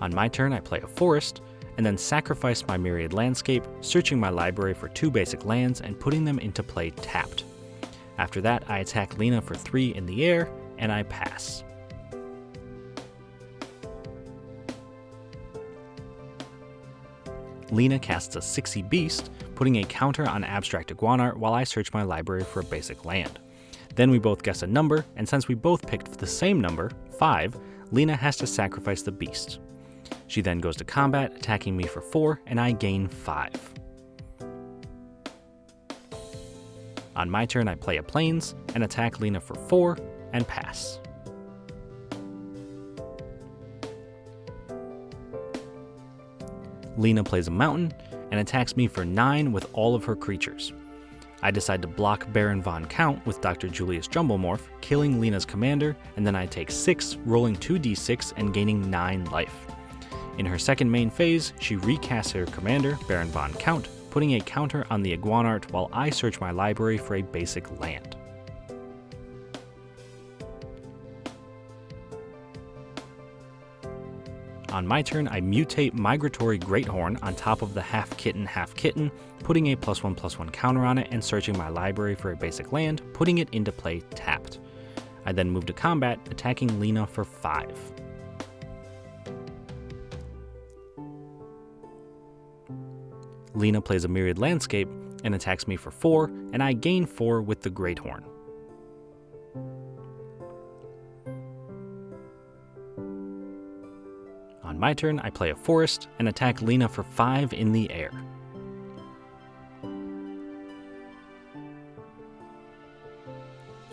On my turn, I play a forest, and then sacrifice my Myriad Landscape, searching my library for 2 basic lands and putting them into play tapped. After that, I attack Lena for 3 in the air, and I pass. Lena casts a Sixie Beast, putting a counter on Abstract Iguanart while I search my library for a basic land. Then we both guess a number, and since we both picked the same number, 5, Lena has to sacrifice the beast. She then goes to combat, attacking me for 4, and I gain 5. On my turn, I play a Plains and attack Lena for 4 and pass. Lena plays a Mountain and attacks me for 9 with all of her creatures. I decide to block Baron von Count with Dr. Julius Jumblemorph, killing Lena's commander, and then I take 6, rolling 2d6 and gaining 9 life. In her second main phase, she recasts her commander, Baron von Count, putting a counter on the Iguanart while I search my library for a basic land. On my turn, I mutate Migratory Greathorn on top of the half kitten, putting a +1/+1 counter on it and searching my library for a basic land, putting it into play tapped. I then move to combat, attacking Lena for 5. Lena plays a Myriad Landscape and attacks me for 4, and I gain 4 with the Greathorn. On On my turn, I play a forest and attack Lena for 5 in the air.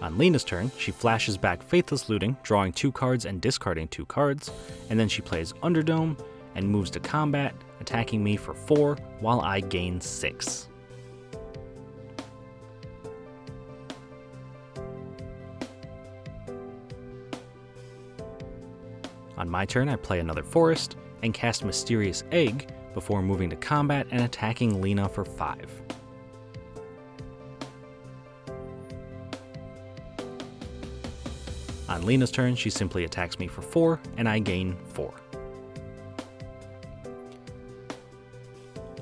On Lena's turn, she flashes back Faithless Looting, drawing 2 cards and discarding 2 cards, and then she plays Underdome and moves to combat, attacking me for 4 while I gain 6. On my turn, I play another forest and cast Mysterious Egg before moving to combat and attacking Lena for 5. On Lena's turn, she simply attacks me for 4, and I gain 4.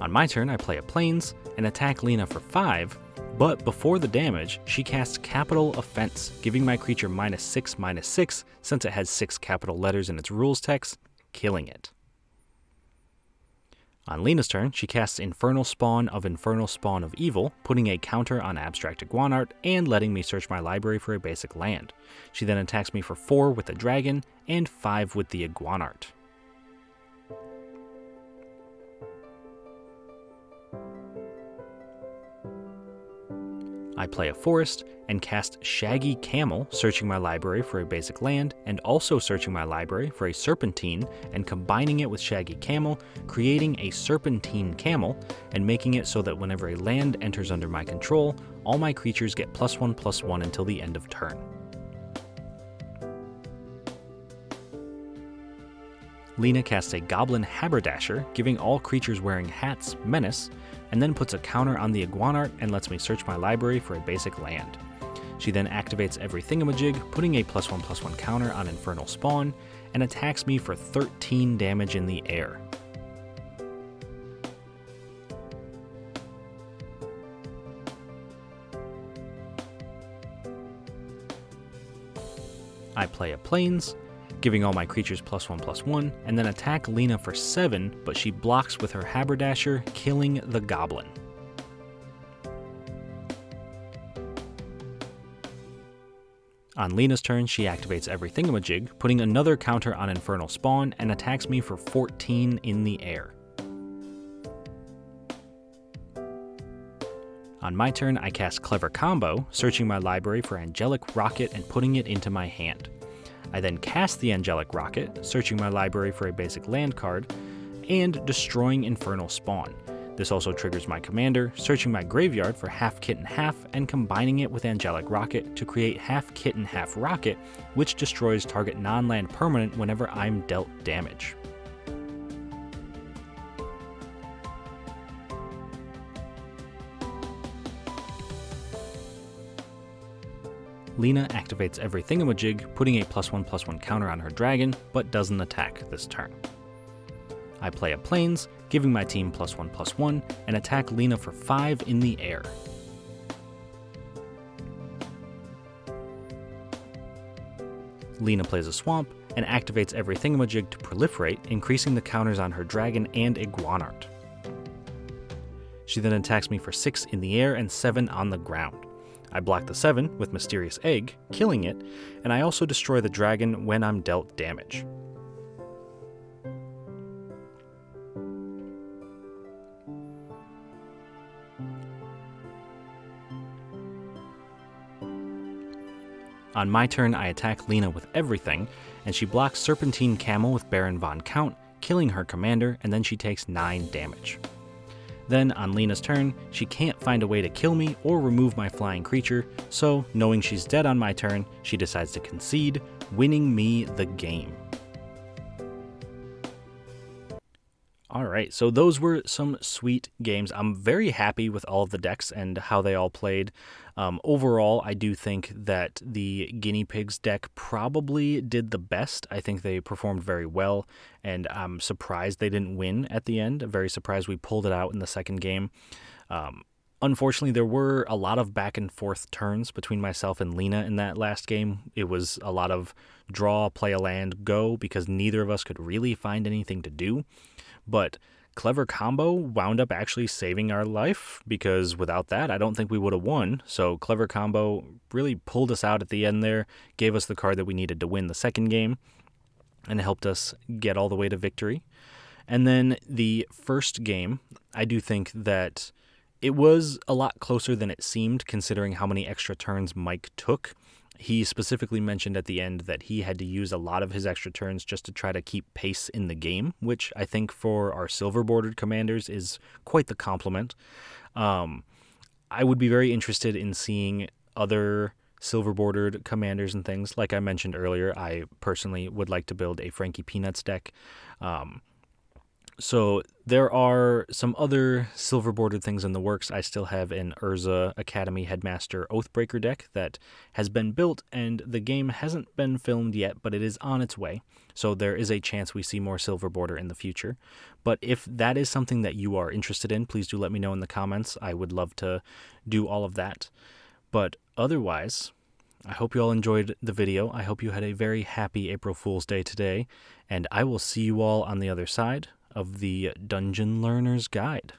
On my turn, I play a Plains and attack Lena for 5, but before the damage, she casts Capital Offense, giving my creature -6/-6 since it has 6 capital letters in its rules text, killing it. On Lena's turn, she casts Infernal Spawn of Evil, putting a counter on Abstract Iguanart and letting me search my library for a basic land. She then attacks me for 4 with the dragon and 5 with the Iguanart. I play a forest and cast Shaggy Camel, searching my library for a basic land, and also searching my library for a Serpentine and combining it with Shaggy Camel, creating a Serpentine Camel, and making it so that whenever a land enters under my control, all my creatures get +1/+1 until the end of turn. Lena casts a Goblin Haberdasher, giving all creatures wearing hats Menace, and then puts a counter on the Iguanart and lets me search my library for a basic land. She then activates every thingamajig, putting a +1/+1 counter on Infernal Spawn, and attacks me for 13 damage in the air. I play a Plains, giving all my creatures +1/+1, and then attack Lena for 7, but she blocks with her Haberdasher, killing the Goblin. On Lena's turn, she activates every thingamajig, putting another counter on Infernal Spawn, and attacks me for 14 in the air. On my turn, I cast Clever Combo, searching my library for Angelic Rocket and putting it into my hand. I then cast the Angelic Rocket, searching my library for a basic land card, and destroying Infernal Spawn. This also triggers my commander, searching my graveyard for half kitten half and combining it with Angelic Rocket to create half kitten half rocket, which destroys target non-land permanent whenever I'm dealt damage. Lena activates every thingamajig, putting a +1/+1 counter on her dragon, but doesn't attack this turn. I play a Plains, giving my team +1/+1, and attack Lena for 5 in the air. Lena plays a Swamp, and activates every thingamajig to proliferate, increasing the counters on her dragon and Iguanart. She then attacks me for 6 in the air and 7 on the ground. I block the 7 with Mysterious Egg, killing it, and I also destroy the dragon when I'm dealt damage. On my turn, I attack Lena with everything, and she blocks Serpentine Camel with Baron von Count, killing her commander, and then she takes 9 damage. Then, on Lena's turn, she can't find a way to kill me or remove my flying creature, so, knowing she's dead on my turn, she decides to concede, winning me the game. Alright, so those were some sweet games. I'm very happy with all of the decks and how they all played. Overall, I do think that the Guinea Pigs deck probably did the best. I think they performed very well, and I'm surprised they didn't win at the end. I'm very surprised we pulled it out in the second game. Unfortunately, there were a lot of back and forth turns between myself and Lena in that last game. It was a lot of draw, play a land, go, because neither of us could really find anything to do. But Clever Combo wound up actually saving our life, because without that, I don't think we would have won. So Clever Combo really pulled us out at the end there, gave us the card that we needed to win the second game. and helped us get all the way to victory. And then the first game, I do think that it was a lot closer than it seemed, considering how many extra turns Mike took. He specifically mentioned at the end that he had to use a lot of his extra turns just to try to keep pace in the game, which I think for our silver-bordered commanders is quite the compliment. I would be very interested in seeing other silver-bordered commanders and things. Like I mentioned earlier, I personally would like to build a Frankie Peanuts deck. So there are some other silver-bordered things in the works. I still have an Urza Academy Headmaster Oathbreaker deck that has been built, and the game hasn't been filmed yet, but it is on its way. So there is a chance we see more silver border in the future. But if that is something that you are interested in, please do let me know in the comments. I would love to do all of that. But otherwise, I hope you all enjoyed the video. I hope you had a very happy April Fool's Day today, and I will see you all on the other side of the Dungeon Learner's Guide.